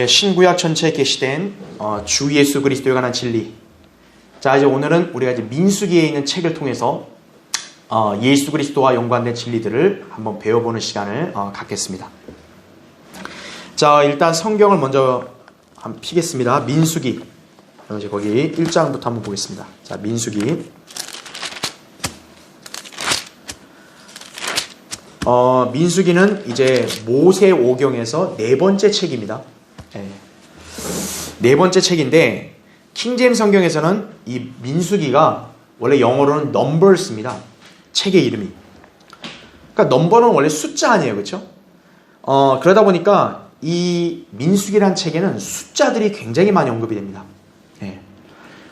신구약 전체에 게시된 주 예수 그리스도에 관한 진리. 자, 이제 오늘은 우리가 이제 민수기에 있는 책을 통해서 예수 그리스도와 연관된 진리들을 한번 배워보는 시간을 갖겠습니다. 자, 일단 성경을 먼저 한번 피겠습니다. 민수기. 이제 거기 1장부터 한번 보겠습니다. 자, 민수기. 민수기는 이제 모세오경에서 네 번째 책입니다. 네 번째 책인데 킹제임스 성경에서는 이 민수기가 원래 영어로는 numbers입니다. 책의 이름이. 그러니까 넘버는 원래 숫자 아니에요, 그렇죠? 그러다 보니까 이 민수기란 책에는 숫자들이 굉장히 많이 언급이 됩니다.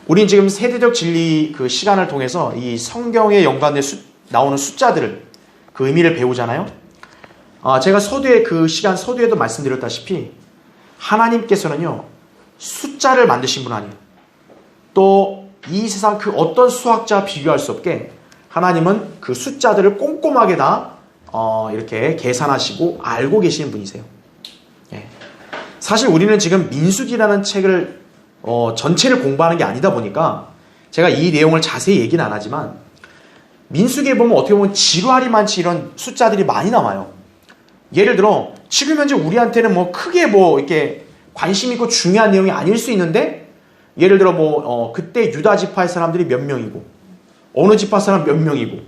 우린 지금 세대적 진리 그 시간을 통해서 이 성경에 연관된 나오는 숫자들을 그 의미를 배우잖아요. 제가 서두에 그 시간 서두에도 말씀드렸다시피 하나님께서는요 숫자를 만드신 분 아니에요. 또 이 세상 그 어떤 수학자와 비교할 수 없게 하나님은 그 숫자들을 꼼꼼하게 다 이렇게 계산하시고 알고 계시는 분이세요. 사실 우리는 지금 민수기라는 책을 전체를 공부하는 게 아니다 보니까 제가 이 내용을 자세히 얘기는 안 하지만 민수기에 보면 어떻게 보면 지루하리 많지 이런 숫자들이 많이 나와요. 예를 들어 지금 현재 우리한테는 뭐 크게 뭐 이렇게 관심 있고 중요한 내용이 아닐 수 있는데 예를 들어 뭐 그때 유다 지파의 사람들이 몇 명이고 어느 지파 사람 몇 명이고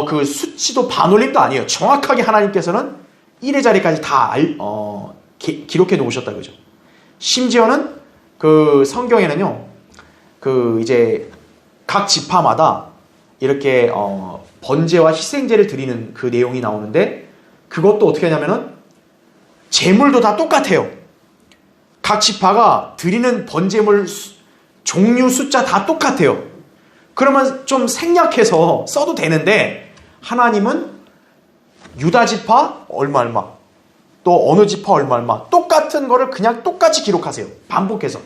그 수치도 반올림도 아니에요. 정확하게 하나님께서는 1의 자리까지 다 기록해 놓으셨다 그죠. 심지어는 그 성경에는요 그 이제 각 지파마다 이렇게 번제와 희생제를 드리는 그 내용이 나오는데 그것도 어떻게 하냐면은 제물도 다 똑같아요. 각 지파가 드리는 번제물 종류 숫자 다 똑같아요. 그러면 좀 생략해서 써도 되는데 하나님은 유다 지파 얼마 또 어느 지파 얼마 똑같은 거를 그냥 똑같이 기록하세요. 반복해서.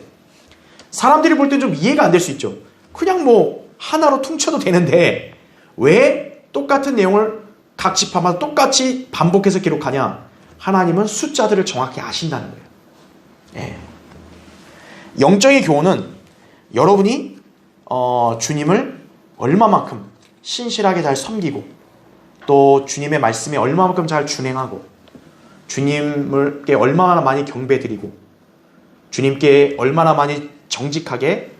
사람들이 볼 땐 좀 이해가 안 될 수 있죠. 그냥 뭐 하나로 퉁쳐도 되는데 왜 똑같은 내용을 각 지파마다 똑같이 반복해서 기록하냐? 하나님은 숫자들을 정확히 아신다는 거예요. 영적인 교훈은 여러분이 주님을 얼마만큼 신실하게 잘 섬기고 또 주님의 말씀에 얼마만큼 잘 준행하고 주님께 얼마나 많이 경배드리고 주님께 얼마나 많이 정직하게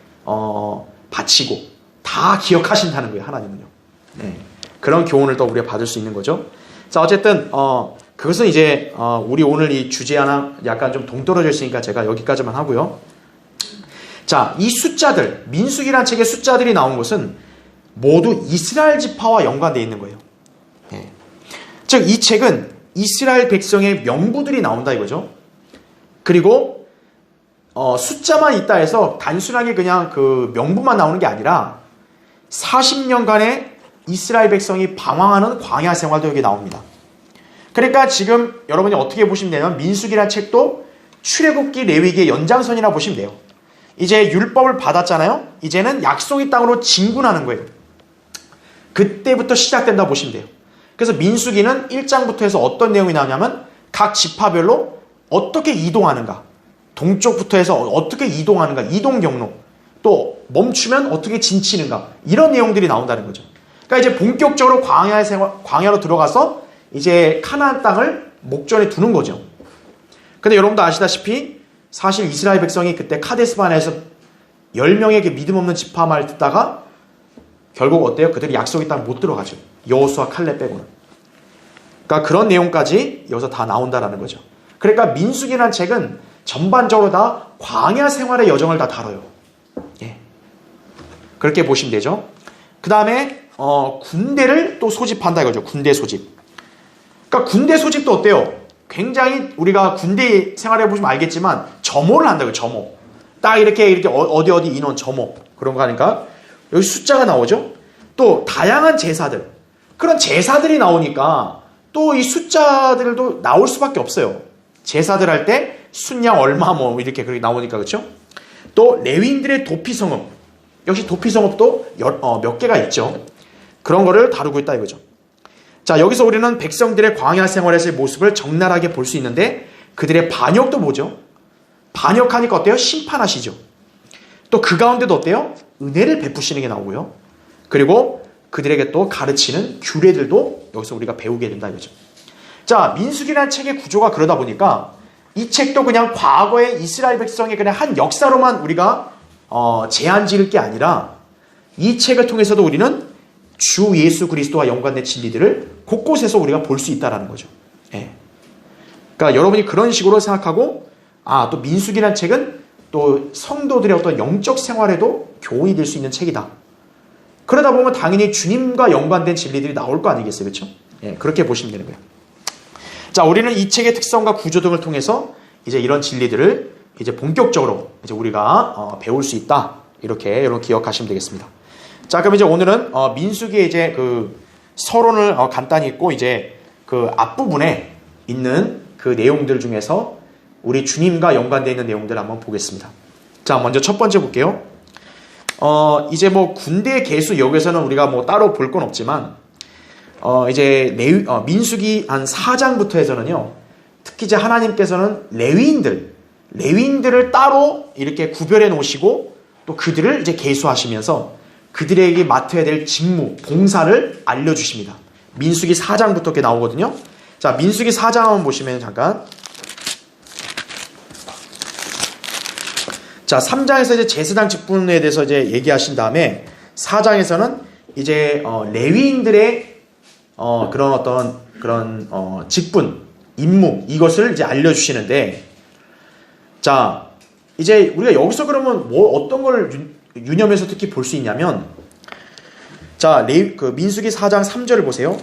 바치고 다 기억하신다는 거예요. 하나님은요. 그런 교훈을 또 우리가 받을 수 있는 거죠. 자, 어쨌든 그것은 이제 우리 오늘 이 주제 하나 약간 좀 동떨어져 있으니까 제가 여기까지만 하고요. 자, 이 숫자들 민수기라는 책의 숫자들이 나온 것은 모두 이스라엘 지파와 연관되어 있는 거예요. 즉 이 책은 이스라엘 백성의 명부들이 나온다 이거죠. 그리고 숫자만 있다 해서 단순하게 그냥 그 명부만 나오는 게 아니라 40년간의 이스라엘 백성이 방황하는 광야 생활도 여기 나옵니다. 그러니까 지금 여러분이 어떻게 보시면 되냐면 민수기라는 책도 출애굽기 레위기의 연장선이라 보시면 돼요. 이제 율법을 받았잖아요. 이제는 약속의 땅으로 진군하는 거예요. 그때부터 시작된다 보시면 돼요. 그래서 민수기는 1장부터 해서 어떤 내용이 나오냐면 각 지파별로 어떻게 이동하는가, 동쪽부터 해서 어떻게 이동하는가, 이동 경로, 또 멈추면 어떻게 진치는가, 이런 내용들이 나온다는 거죠. 그러니까 이제 본격적으로 광야로 들어가서 이제 카나안 땅을 목전에 두는 거죠. 근데 여러분도 아시다시피 사실 이스라엘 백성이 그때 카데스바네에서 10명의 믿음 없는 지파 말 듣다가 결국 어때요? 그들이 약속의 땅 못 들어가죠. 여호수아 칼렙 빼고는. 그러니까 그런 내용까지 여기서 다 나온다라는 거죠. 그러니까 민수기라는 책은 전반적으로 다 광야 생활의 여정을 다 다뤄요. 그렇게 보시면 되죠. 그 다음에 군대를 또 소집한다 이거죠. 군대 소집. 그러니까 군대 소집도 어때요? 굉장히 우리가 군대 생활해 보시면 알겠지만 점호를 한다고요. 점호. 딱 이렇게 어디 인원 점호 그런 거 하니까 여기 숫자가 나오죠. 또 다양한 제사들, 그런 제사들이 나오니까 또 이 숫자들도 나올 수밖에 없어요. 제사들 할 때 순양 얼마 뭐 이렇게 그렇게 나오니까 그렇죠. 또 레위인들의 도피성읍, 역시 도피성읍도 몇 개가 있죠. 그런 거를 다루고 있다 이거죠. 자, 여기서 우리는 백성들의 광야 생활에서의 모습을 적나라하게 볼 수 있는데 그들의 반역도 뭐죠? 반역하니까 어때요? 심판하시죠. 또 그 가운데도 어때요? 은혜를 베푸시는 게 나오고요. 그리고 그들에게 또 가르치는 규례들도 여기서 우리가 배우게 된다 이거죠. 자, 민수기라는 책의 구조가 그러다 보니까 이 책도 그냥 과거의 이스라엘 백성의 그냥 한 역사로만 우리가 제한 지을 게 아니라 이 책을 통해서도 우리는 주 예수 그리스도와 연관된 진리들을 곳곳에서 우리가 볼 수 있다는 거죠. 예. 그러니까 여러분이 그런 식으로 생각하고 또 민수기라는 책은 또 성도들의 어떤 영적 생활에도 교훈이 될 수 있는 책이다. 그러다 보면 당연히 주님과 연관된 진리들이 나올 거 아니겠어요? 그렇죠? 예, 그렇게 보시면 되는 거예요. 자, 우리는 이 책의 특성과 구조 등을 통해서 이제 이런 진리들을 이제 본격적으로 이제 우리가 배울 수 있다. 이렇게 여러분 기억하시면 되겠습니다. 자, 그럼 이제 오늘은 민수기의 이제 그 서론을 간단히 읽고 이제 그 앞부분에 있는 그 내용들 중에서 우리 주님과 연관되어 있는 내용들을 한번 보겠습니다. 자, 먼저 첫 번째 볼게요. 이제 뭐 군대 계수 여기서는 우리가 뭐 따로 볼 건 없지만 이제 민수기 한 4장부터 해서는요. 특히 이제 하나님께서는 레위인들을 따로 이렇게 구별해 놓으시고 또 그들을 이제 계수하시면서 그들에게 맡아야 될 직무, 봉사를 알려주십니다. 민수기 4장부터 이렇게 나오거든요. 자, 민수기 4장 한번 보시면 잠깐. 자, 3장에서 이제 제사장 직분에 대해서 이제 얘기하신 다음에 4장에서는 이제 레위인들의 그런 어떤 그런 직분, 임무 이것을 이제 알려주시는데, 자, 이제 우리가 여기서 그러면 어떤 걸 유념해서 특히 볼 수 있냐면, 자, 그 민수기 4장 3절을 보세요.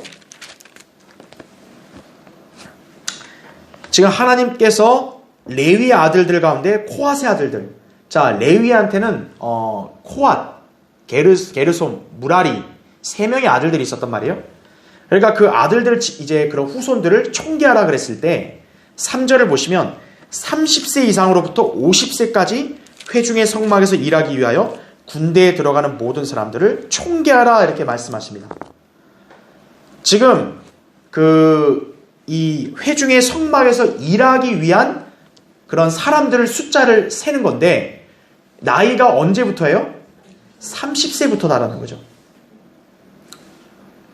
지금 하나님께서 레위 아들들 가운데 코앗의 아들들, 자, 레위한테는 코앗, 게르솜, 무라리 3명의 아들들이 있었단 말이에요. 그러니까 그 아들들 이제 그런 후손들을 총계하라 그랬을 때 3절을 보시면 30세 이상으로부터 50세까지 회중의 성막에서 일하기 위하여 군대에 들어가는 모든 사람들을 총계하라 이렇게 말씀하십니다. 지금 이 회중의 성막에서 일하기 위한 그런 사람들을 숫자를 세는 건데 나이가 언제부터예요? 30세부터다라는 거죠.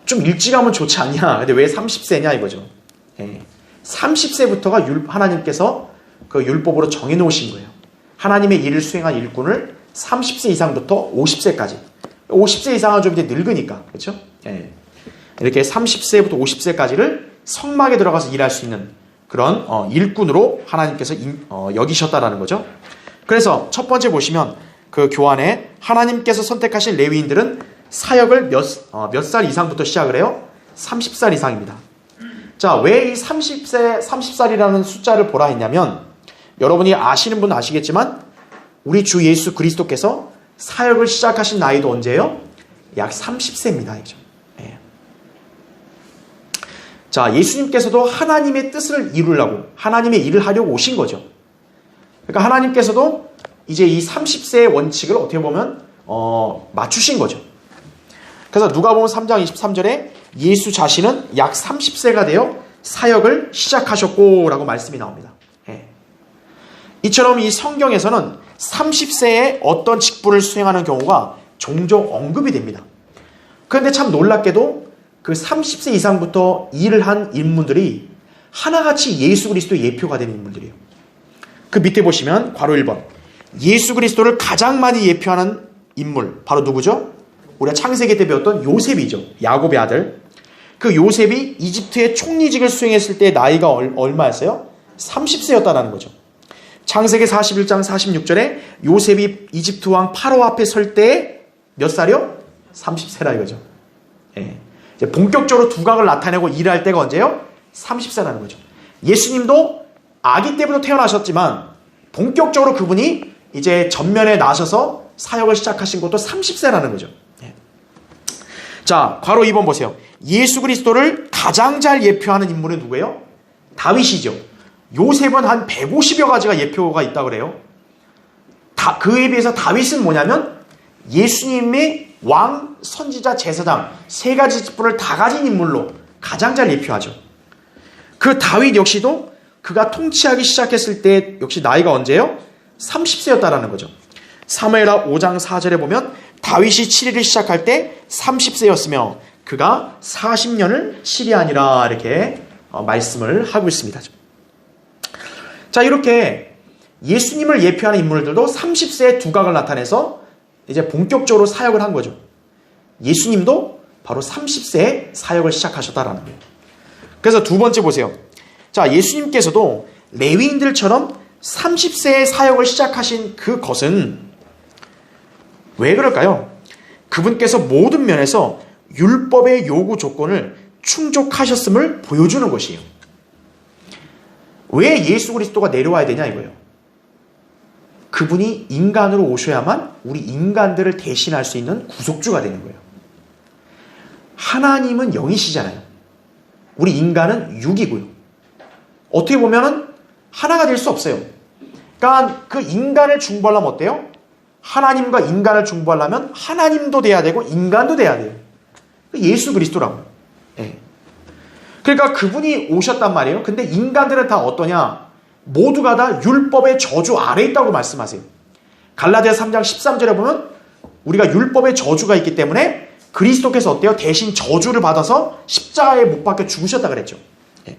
좀 일찍 하면 좋지 않냐? 근데 왜 30세냐 이거죠. 예. 30세부터가 하나님께서 그 율법으로 정해놓으신 거예요. 하나님의 일을 수행한 일꾼을 30세 이상부터 50세까지. 50세 이상은 좀 이제 늙으니까. 그렇죠? 예. 이렇게 30세부터 50세까지를 성막에 들어가서 일할 수 있는 그런 일꾼으로 하나님께서 여기셨다라는 거죠. 그래서 첫 번째 보시면 그 교환에 하나님께서 선택하신 레위인들은 사역을 몇 살 이상부터 시작을 해요? 30살 이상입니다. 자, 왜 이 30살이라는 숫자를 보라 했냐면 여러분이 아시는 분은 아시겠지만 우리 주 예수 그리스도께서 사역을 시작하신 나이도 언제예요? 약 30세입니다. 예. 자, 예수님께서도 하나님의 뜻을 이루려고 하나님의 일을 하려고 오신 거죠. 그러니까 하나님께서도 이제 이 30세의 원칙을 어떻게 보면 맞추신 거죠. 그래서 누가복음 3장 23절에 예수 자신은 약 30세가 되어 사역을 시작하셨고 라고 말씀이 나옵니다. 예. 이처럼 이 성경에서는 30세에 어떤 직분을 수행하는 경우가 종종 언급이 됩니다. 그런데 참 놀랍게도 그 30세 이상부터 일을 한 인물들이 하나같이 예수 그리스도의 예표가 되는 인물들이에요. 그 밑에 보시면 괄호 1번 예수 그리스도를 가장 많이 예표하는 인물 바로 누구죠? 우리가 창세기 때 배웠던 요셉이죠. 야곱의 아들. 그 요셉이 이집트의 총리직을 수행했을 때 나이가 얼마였어요? 30세였다라는 거죠. 창세기 41장 46절에 요셉이 이집트 왕 파로 앞에 설 때 몇 살이요? 30세라 이거죠. 예. 이제 본격적으로 두각을 나타내고 일할 때가 언제요? 30세라는 거죠. 예수님도 아기 때부터 태어나셨지만 본격적으로 그분이 이제 전면에 나셔서 사역을 시작하신 것도 30세라는 거죠. 예. 자, 괄호 2번 보세요. 예수 그리스도를 가장 잘 예표하는 인물은 누구예요? 다윗이죠. 요셉은 한 150여 가지가 예표가 있다고 그래요. 그에 비해서 다윗은 뭐냐면 예수님의 왕, 선지자, 제사장 3가지 직분을 다 가진 인물로 가장 잘 예표하죠. 그 다윗 역시도 그가 통치하기 시작했을 때 역시 나이가 언제예요? 30세였다라는 거죠. 사무엘하 5장 4절에 보면 다윗이 치리를 시작할 때 30세였으며 그가 40년을 치리하니라 이렇게 말씀을 하고 있습니다. 자, 이렇게 예수님을 예표하는 인물들도 30세의 두각을 나타내서 이제 본격적으로 사역을 한 거죠. 예수님도 바로 30세에 사역을 시작하셨다라는 거예요. 그래서 두 번째 보세요. 자, 예수님께서도 레위인들처럼 30세에 사역을 시작하신 그것은 왜 그럴까요? 그분께서 모든 면에서 율법의 요구 조건을 충족하셨음을 보여주는 것이에요. 왜 예수 그리스도가 내려와야 되냐 이거예요. 그분이 인간으로 오셔야만 우리 인간들을 대신할 수 있는 구속주가 되는 거예요. 하나님은 영이시잖아요. 우리 인간은 육이고요. 어떻게 보면은 하나가 될 수 없어요. 그러니까 그 인간을 중보하려면 어때요? 하나님과 인간을 중보하려면 하나님도 돼야 되고 인간도 돼야 돼요. 예수 그리스도라고요. 네. 그러니까 그분이 오셨단 말이에요. 근데 인간들은 다 어떠냐? 모두가 다 율법의 저주 아래 있다고 말씀하세요. 갈라디아서 3장 13절에 보면 우리가 율법의 저주가 있기 때문에 그리스도께서 어때요? 대신 저주를 받아서 십자가에 못 박혀 죽으셨다 그랬죠. 네.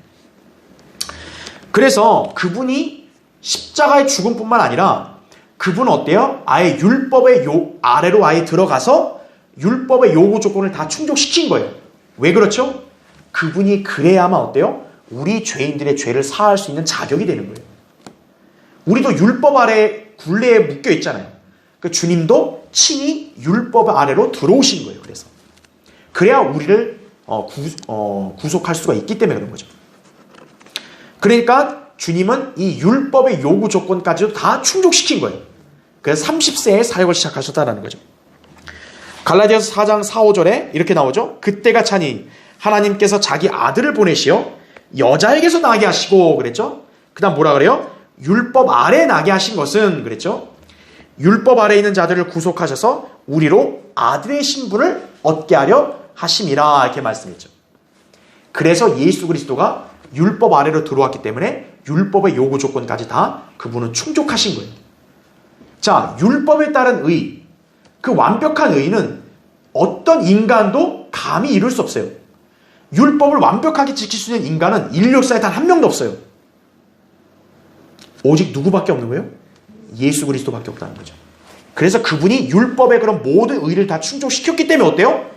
그래서 그분이 십자가의 죽음뿐만 아니라 그분은 어때요? 아예 율법의 아래로 아예 들어가서 율법의 요구 조건을 다 충족시킨 거예요. 왜 그렇죠? 그분이 그래야만 어때요? 우리 죄인들의 죄를 사할 수 있는 자격이 되는 거예요. 우리도 율법 아래 굴레에 묶여 있잖아요. 그 주님도 친히 율법 아래로 들어오신 거예요. 그래야 우리를 구속할 수가 있기 때문에 그런 거죠. 그러니까 주님은 이 율법의 요구 조건까지도 다 충족시킨 거예요. 그래서 30세에 사역을 시작하셨다는 거죠. 갈라디아서 4장 4, 5절에 이렇게 나오죠. 그때가 차니 하나님께서 자기 아들을 보내시어 여자에게서 나게 하시고 그랬죠. 그 다음 뭐라 그래요? 율법 아래 나게 하신 것은 그랬죠. 율법 아래 있는 자들을 구속하셔서 우리로 아들의 신분을 얻게 하려 하심이라 이렇게 말씀했죠. 그래서 예수 그리스도가 율법 아래로 들어왔기 때문에 율법의 요구 조건까지 다 그분은 충족하신 거예요. 자, 율법에 따른 의, 그 완벽한 의는 어떤 인간도 감히 이룰 수 없어요. 율법을 완벽하게 지킬 수 있는 인간은 인류 역사에 단 한 명도 없어요. 오직 누구밖에 없는 거예요? 예수 그리스도밖에 없다는 거죠. 그래서 그분이 율법의 그런 모든 의를 다 충족시켰기 때문에 어때요?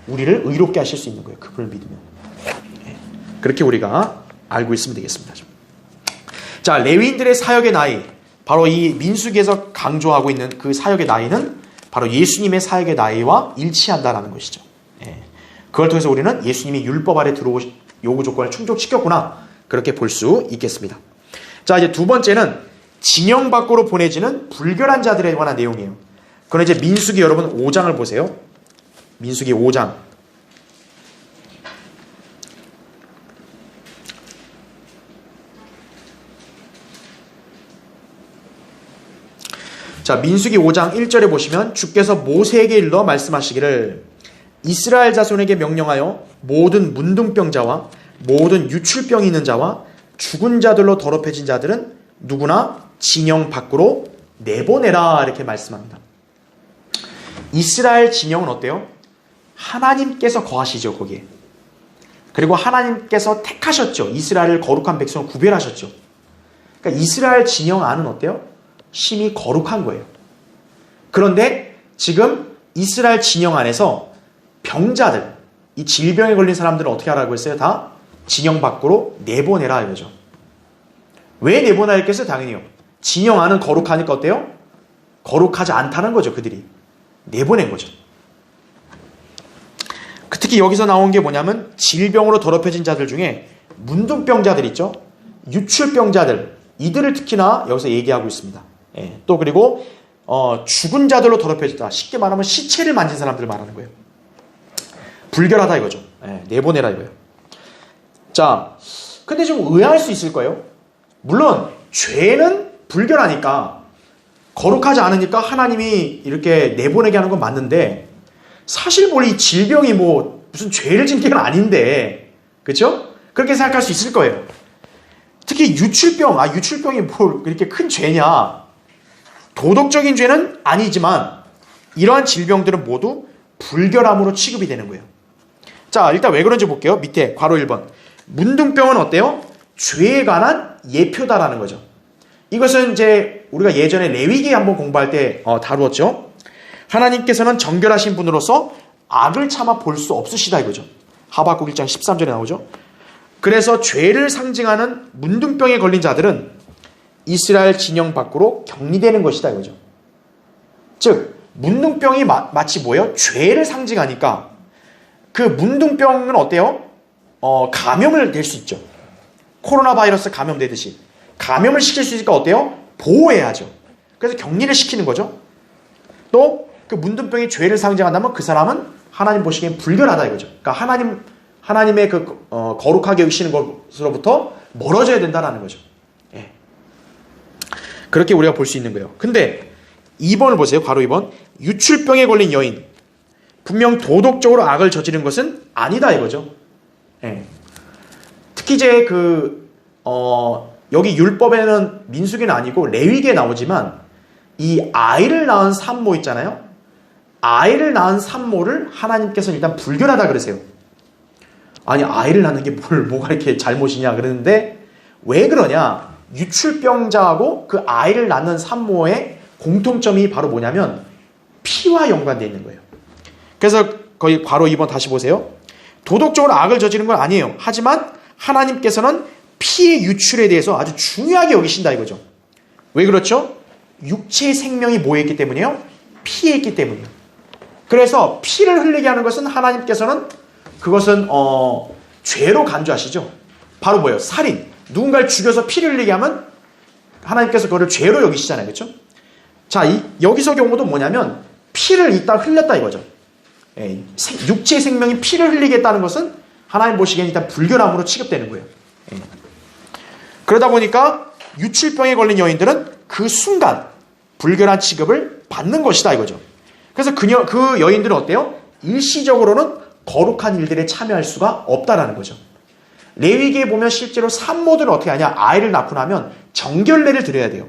우리를 의롭게 하실 수 있는 거예요. 그분을 믿으면. 그렇게 우리가 알고 있으면 되겠습니다. 자, 레위인들의 사역의 나이, 바로 이 민수기에서 강조하고 있는 그 사역의 나이는 바로 예수님의 사역의 나이와 일치한다는 것이죠. 그걸 통해서 우리는 예수님이 율법 아래 들어오신 요구 조건을 충족시켰구나, 그렇게 볼 수 있겠습니다. 자, 이제 두 번째는 진영 밖으로 보내지는 불결한 자들에 관한 내용이에요. 그건 이제 민수기 여러분 5장을 보세요. 민수기 5장. 자, 민수기 5장 1절에 보시면 주께서 모세에게 일러 말씀하시기를 이스라엘 자손에게 명령하여 모든 문둥병자와 모든 유출병이 있는 자와 죽은 자들로 더럽혀진 자들은 누구나 진영 밖으로 내보내라 이렇게 말씀합니다. 이스라엘 진영은 어때요? 하나님께서 거하시죠, 거기에. 그리고 하나님께서 택하셨죠. 이스라엘을 거룩한 백성을 구별하셨죠. 그러니까 이스라엘 진영 안은 어때요? 심히 거룩한 거예요. 그런데 지금 이스라엘 진영 안에서 병자들, 이 질병에 걸린 사람들은 어떻게 하라고 했어요? 다 진영 밖으로 내보내라 이거죠. 왜 내보내라 했겠어요? 당연히요. 진영 안은 거룩하니까 어때요? 거룩하지 않다는 거죠, 그들이. 내보낸 거죠. 특히 여기서 나온 게 뭐냐면 질병으로 더럽혀진 자들 중에 문둥병자들 있죠. 유출병자들, 이들을 특히나 여기서 얘기하고 있습니다. 또 그리고 죽은 자들로 더럽혀졌다. 쉽게 말하면 시체를 만진 사람들을 말하는 거예요. 불결하다 이거죠. 내보내라 이거예요. 자, 근데 좀 의아할 수 있을 거예요. 물론 죄는 불결하니까, 거룩하지 않으니까 하나님이 이렇게 내보내게 하는 건 맞는데, 사실 뭐 이 질병이 무슨 죄를 짓는 게 아닌데, 그렇죠? 그렇게 생각할 수 있을 거예요. 특히 이게 유출병이 뭘 그렇게 큰 죄냐? 도덕적인 죄는 아니지만 이러한 질병들은 모두 불결함으로 취급이 되는 거예요. 자, 일단 왜 그런지 볼게요. 밑에 괄호 1번. 문둥병은 어때요? 죄에 관한 예표다라는 거죠. 이것은 이제 우리가 예전에 레위기 한번 공부할 때 다루었죠. 하나님께서는 정결하신 분으로서 악을 참아 볼 수 없으시다 이거죠. 하박국 1장 13절에 나오죠. 그래서 죄를 상징하는 문둥병에 걸린 자들은 이스라엘 진영 밖으로 격리되는 것이다 이거죠. 즉 문둥병이 마치 뭐예요? 죄를 상징하니까 그 문둥병은 어때요? 감염을 될 수 있죠. 코로나 바이러스 감염되듯이 감염을 시킬 수 있으니까 어때요? 보호해야죠. 그래서 격리를 시키는 거죠. 또 그 문둥병이 죄를 상징한다면 그 사람은 하나님 보시기엔 불결하다 이거죠. 그러니까 하나님의 그 거룩하게 여기시는 것으로부터 멀어져야 된다는 거죠. 예. 그렇게 우리가 볼 수 있는 거예요. 근데 2번을 보세요. 괄호 2번. 유출병에 걸린 여인. 분명 도덕적으로 악을 저지른 것은 아니다 이거죠. 예. 특히 이제 여기 율법에는 민수기는 아니고 레위기에 나오지만 이 아이를 낳은 산모 있잖아요. 아이를 낳은 산모를 하나님께서 일단 불결하다 그러세요. 아니 아이를 낳는 게 뭐가 이렇게 잘못이냐 그러는데 왜 그러냐? 유출병자하고 그 아이를 낳는 산모의 공통점이 바로 뭐냐면 피와 연관되어 있는 거예요. 그래서 거기 괄호 2번 다시 보세요. 도덕적으로 악을 저지른 건 아니에요. 하지만 하나님께서는 피의 유출에 대해서 아주 중요하게 여기신다 이거죠. 왜 그렇죠? 육체의 생명이 뭐에 있기 때문이에요? 피에 있기 때문이에요. 그래서 피를 흘리게 하는 것은 하나님께서는 그것은 죄로 간주하시죠. 바로 뭐예요? 살인. 누군가를 죽여서 피를 흘리게 하면 하나님께서 그거를 죄로 여기시잖아요. 그렇죠? 자, 여기서 경우도 뭐냐면 피를 이따 흘렸다 이거죠. 육체의 생명이 피를 흘리게 했다는 것은 하나님 보시기엔 일단 불결함으로 취급되는 거예요. 그러다 보니까 유출병에 걸린 여인들은 그 순간 불결한 취급을 받는 것이다 이거죠. 그래서 그 여인들은 어때요? 일시적으로는 거룩한 일들에 참여할 수가 없다라는 거죠. 레위기에 보면 실제로 산모들은 어떻게 하냐? 아이를 낳고 나면 정결례를 드려야 돼요.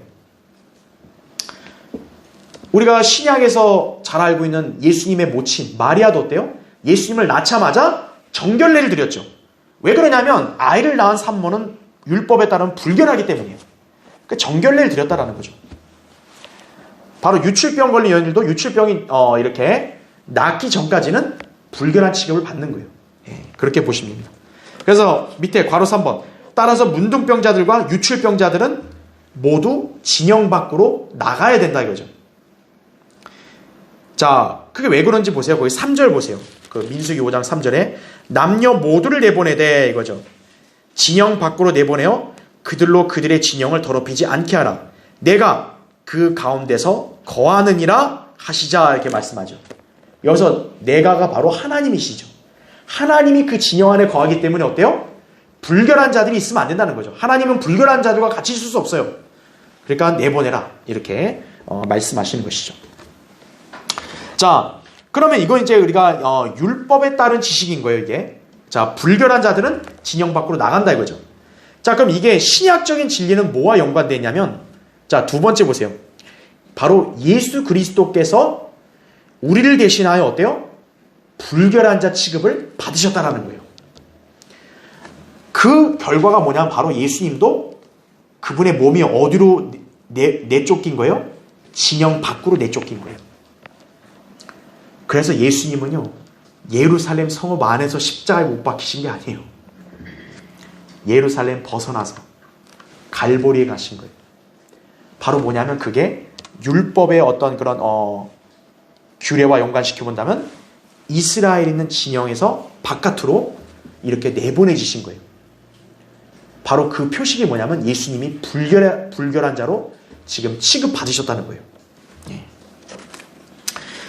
우리가 신약에서 잘 알고 있는 예수님의 모친 마리아도 어때요? 예수님을 낳자마자 정결례를 드렸죠. 왜 그러냐면 아이를 낳은 산모는 율법에 따르면 불결하기 때문이에요. 그러니까 정결례를 드렸다라는 거죠. 바로 유출병 걸린 여인들도 유출병이 이렇게 낫기 전까지는 불결한 취급을 받는 거예요. 그렇게 보시면 됩니다. 그래서 밑에 괄호 3번. 따라서 문둥병자들과 유출병자들은 모두 진영 밖으로 나가야 된다 이거죠. 자, 그게 왜 그런지 보세요. 거기 3절 보세요. 그 민수기 5장 3절에 남녀 모두를 내보내되 이거죠. 진영 밖으로 내보내어 그들로 그들의 진영을 더럽히지 않게 하라. 내가 그 가운데서 거하느니라 하시자 이렇게 말씀하죠. 여기서 내가가 바로 하나님이시죠. 하나님이 그 진영 안에 거하기 때문에 어때요? 불결한 자들이 있으면 안 된다는 거죠. 하나님은 불결한 자들과 같이 있을 수 없어요. 그러니까 내보내라 이렇게 말씀하시는 것이죠. 자, 그러면 이거 이제 우리가 율법에 따른 지식인 거예요 이게. 자, 불결한 자들은 진영 밖으로 나간다 이거죠. 자, 그럼 이게 신약적인 진리는 뭐와 연관되어 있냐면, 자, 두 번째 보세요. 바로 예수 그리스도께서 우리를 대신하여 어때요? 불결한 자 취급을 받으셨다라는 거예요. 그 결과가 뭐냐면 바로 예수님도 그분의 몸이 어디로 내쫓긴 거예요? 진영 밖으로 내쫓긴 거예요. 그래서 예수님은요, 예루살렘 성읍 안에서 십자가에 못 박히신 게 아니에요. 예루살렘 벗어나서 갈보리에 가신 거예요. 바로 뭐냐면 그게 율법의 어떤 그런 규례와 연관시켜 본다면 이스라엘 있는 진영에서 바깥으로 이렇게 내보내지신 거예요. 바로 그 표식이 뭐냐면 예수님이 불결한 자로 지금 취급받으셨다는 거예요. 예.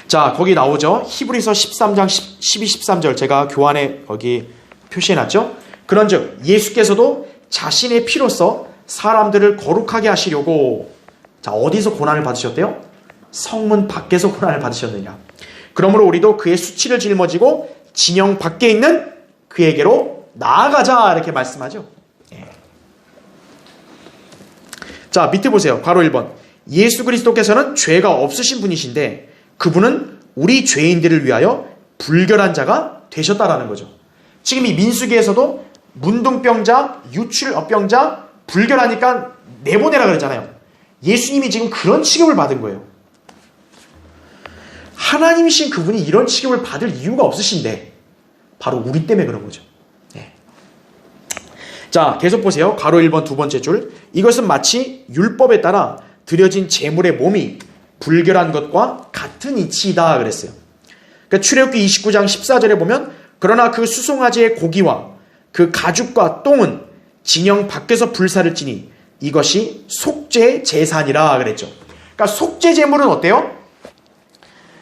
자, 거기 나오죠. 히브리서 13장 12, 13절 제가 교환에 거기 표시해놨죠. 그런즉 예수께서도 자신의 피로써 사람들을 거룩하게 하시려고, 자, 어디서 고난을 받으셨대요? 성문 밖에서 고난을 받으셨느냐. 그러므로 우리도 그의 수치를 짊어지고 진영 밖에 있는 그에게로 나아가자 이렇게 말씀하죠. 예. 자, 밑에 보세요. 괄호 1번. 예수 그리스도께서는 죄가 없으신 분이신데 그분은 우리 죄인들을 위하여 불결한 자가 되셨다라는 거죠. 지금 이 민수기에서도 문둥병자, 유출병자, 불결하니까 내보내라 그랬잖아요. 예수님이 지금 그런 취급을 받은 거예요. 하나님이신 그분이 이런 취급을 받을 이유가 없으신데 바로 우리 때문에 그런 거죠. 네. 자, 계속 보세요. 괄호 1번 두 번째 줄. 이것은 마치 율법에 따라 드려진 제물의 몸이 불결한 것과 같은 이치이다 그랬어요. 그러니까 출애굽기 29장 14절에 보면 그러나 그 수송아지의 고기와 그 가죽과 똥은 진영 밖에서 불사를 지니 이것이 속죄 제사니라 그랬죠. 그러니까 속죄 제물은 어때요?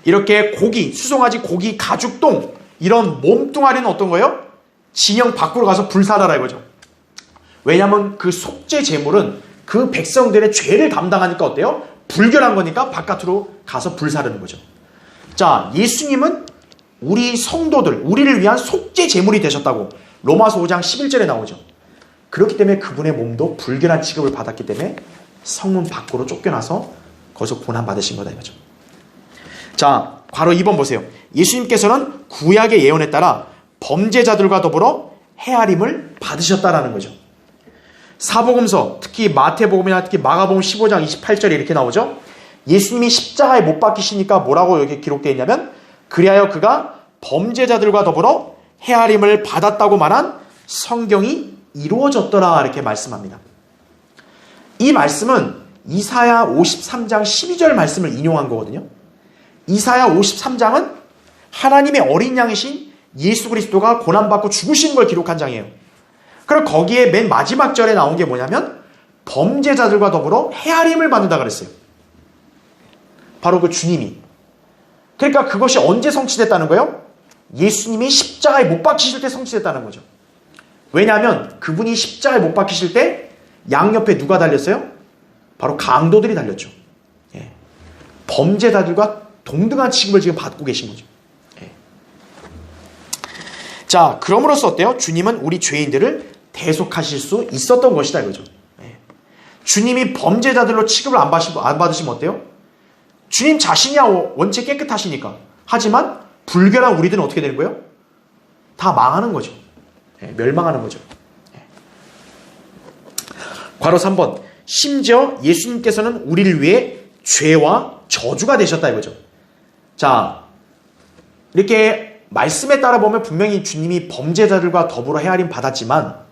이렇게 고기, 수송아지 고기, 가죽, 똥 이런 몸뚱아리는 어떤 거예요? 진영 밖으로 가서 불사라라 이거죠. 왜냐하면 그 속죄 제물은 그 백성들의 죄를 감당하니까 어때요? 불결한 거니까 바깥으로 가서 불사르는 거죠. 자, 예수님은 우리 성도들, 우리를 위한 속죄 제물이 되셨다고 로마서 5장 11절에 나오죠. 그렇기 때문에 그분의 몸도 불결한 취급을 받았기 때문에 성문 밖으로 쫓겨나서 거기서 고난받으신 거다 이거죠. 자, 괄호 2번 보세요. 예수님께서는 구약의 예언에 따라 범죄자들과 더불어 헤아림을 받으셨다라는 거죠. 사복음서, 특히 마태복음이나 특히 마가복음 15장 28절에 이렇게 나오죠. 예수님이 십자가에 못 박히시니까 뭐라고 여기 기록되어 있냐면 그리하여 그가 범죄자들과 더불어 헤아림을 받았다고 말한 성경이 이루어졌더라 이렇게 말씀합니다. 이 말씀은 이사야 53장 12절 말씀을 인용한 거거든요. 이사야 53장은 하나님의 어린 양이신 예수 그리스도가 고난받고 죽으신 걸 기록한 장이에요. 그리고 거기에 맨 마지막 절에 나온 게 뭐냐면 범죄자들과 더불어 헤아림을 받는다 그랬어요. 바로 그 주님이. 그러니까 그것이 언제 성취됐다는 거예요? 예수님이 십자가에 못 박히실 때 성취됐다는 거죠. 왜냐하면 그분이 십자가에 못 박히실 때 양옆에 누가 달렸어요? 바로 강도들이 달렸죠. 예. 범죄자들과 동등한 취급을 지금 받고 계신 거죠. 예. 자, 그럼으로써 어때요? 주님은 우리 죄인들을 대속하실 수 있었던 것이다 이거죠. 예. 주님이 범죄자들로 취급을 안 받으시면 어때요? 주님 자신이야 원체 깨끗하시니까. 하지만 불결한 우리들은 어떻게 되는 거예요? 다 망하는 거죠. 예, 멸망하는 거죠. 예. 괄호 3번. 심지어 예수님께서는 우리를 위해 죄와 저주가 되셨다 이거죠. 자, 이렇게 말씀에 따라 보면 분명히 주님이 범죄자들과 더불어 헤아림 받았지만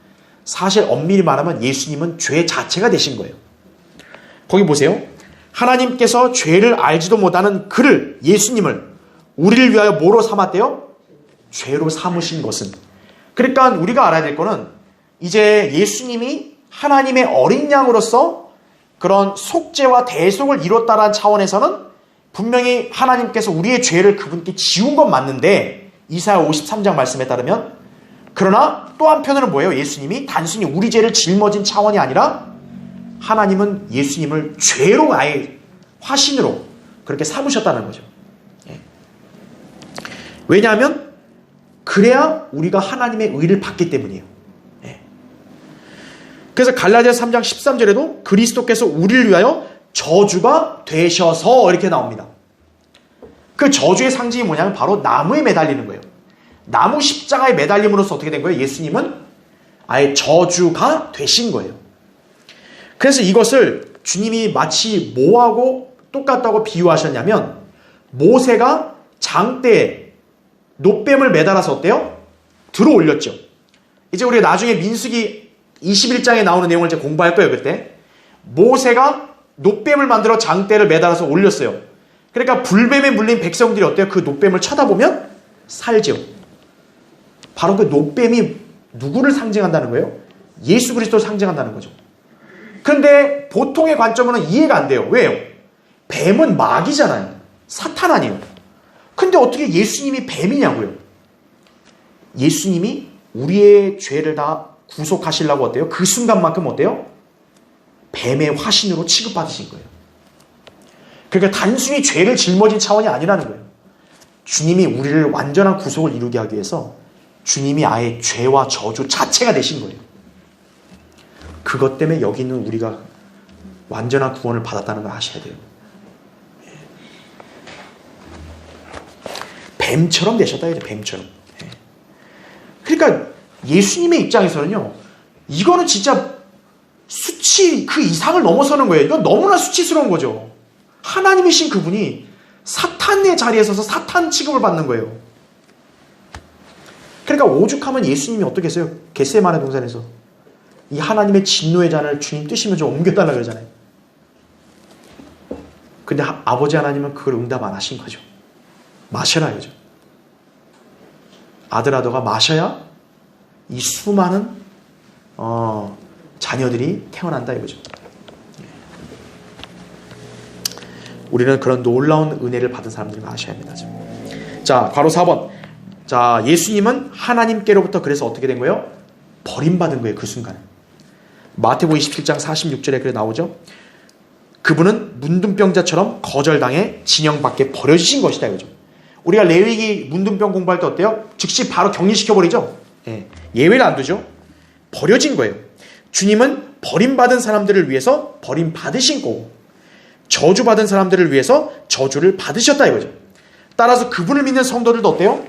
사실 엄밀히 말하면 예수님은 죄 자체가 되신 거예요. 거기 보세요. 하나님께서 죄를 알지도 못하는 그를, 예수님을 우리를 위하여 뭐로 삼았대요? 죄로 삼으신 것은. 그러니까 우리가 알아야 될 거는 이제 예수님이 하나님의 어린 양으로서 그런 속죄와 대속을 이뤘다라는 차원에서는 분명히 하나님께서 우리의 죄를 그분께 지운 건 맞는데 이사야 53장 말씀에 따르면 그러나 또 한편으로는 뭐예요? 예수님이 단순히 우리 죄를 짊어진 차원이 아니라 하나님은 예수님을 죄로 아예 화신으로 그렇게 삼으셨다는 거죠. 예. 왜냐하면 그래야 우리가 하나님의 의를 받기 때문이에요. 예. 그래서 갈라디아서 3장 13절에도 그리스도께서 우리를 위하여 저주가 되셔서 이렇게 나옵니다. 그 저주의 상징이 뭐냐면 바로 나무에 매달리는 거예요. 나무 십자가에 매달림으로써 어떻게 된 거예요? 예수님은 아예 저주가 되신 거예요. 그래서 이것을 주님이 마치 뭐하고 똑같다고 비유하셨냐면 모세가 장대에 놋뱀을 매달아서 어때요? 들어 올렸죠. 이제 우리가 나중에 민수기 21장에 나오는 내용을 이제 공부할 거예요. 그때 모세가 놋뱀을 만들어 장대를 매달아서 올렸어요. 그러니까 불뱀에 물린 백성들이 어때요? 그 놋뱀을 쳐다보면 살죠. 바로 그 놋뱀이 누구를 상징한다는 거예요? 예수 그리스도를 상징한다는 거죠. 그런데 보통의 관점으로는 이해가 안 돼요. 왜요? 뱀은 마귀잖아요. 사탄 아니에요. 근데 어떻게 예수님이 뱀이냐고요? 예수님이 우리의 죄를 다 구속하시려고 어때요? 그 순간만큼 어때요? 뱀의 화신으로 취급받으신 거예요. 그러니까 단순히 죄를 짊어진 차원이 아니라는 거예요. 주님이 우리를 완전한 구속을 이루게 하기 위해서 주님이 아예 죄와 저주 자체가 되신 거예요. 그것 때문에 여기 있는 우리가 완전한 구원을 받았다는 걸 아셔야 돼요. 뱀처럼 되셨다 이제 뱀처럼. 그러니까 예수님의 입장에서는요, 이거는 진짜 수치 그 이상을 넘어서는 거예요. 이건 너무나 수치스러운 거죠. 하나님이신 그분이 사탄의 자리에 서서 사탄 취급을 받는 거예요. 그러니까 오죽하면 예수님이 어떻게 했어요? 겟세마네 동산에서 이 하나님의 진노의 잔을 주님 뜨시면 좀 옮겨달라 그러잖아요. 근데 아버지 하나님은 그걸 응답 안 하신 거죠. 마셔라 이거죠. 아들아 너가 마셔야 이 수많은 자녀들이 태어난다 이거죠. 우리는 그런 놀라운 은혜를 받은 사람들을 아셔야 합니다. 자, 괄호 4번. 자, 예수님은 하나님께로부터 그래서 어떻게 된 거예요? 버림받은 거예요. 그 순간에. 마태복음 27장 46절에 그래 나오죠. 그분은 문둥병자처럼 거절당해 진영 밖에 버려지신 것이다 이거죠. 우리가 레위기 문둥병 공부할 때 어때요? 즉시 바로 격리시켜버리죠. 예외를 안 두죠. 버려진 거예요. 주님은 버림받은 사람들을 위해서 버림받으신 거고 저주받은 사람들을 위해서 저주를 받으셨다 이거죠. 따라서 그분을 믿는 성도들도 어때요?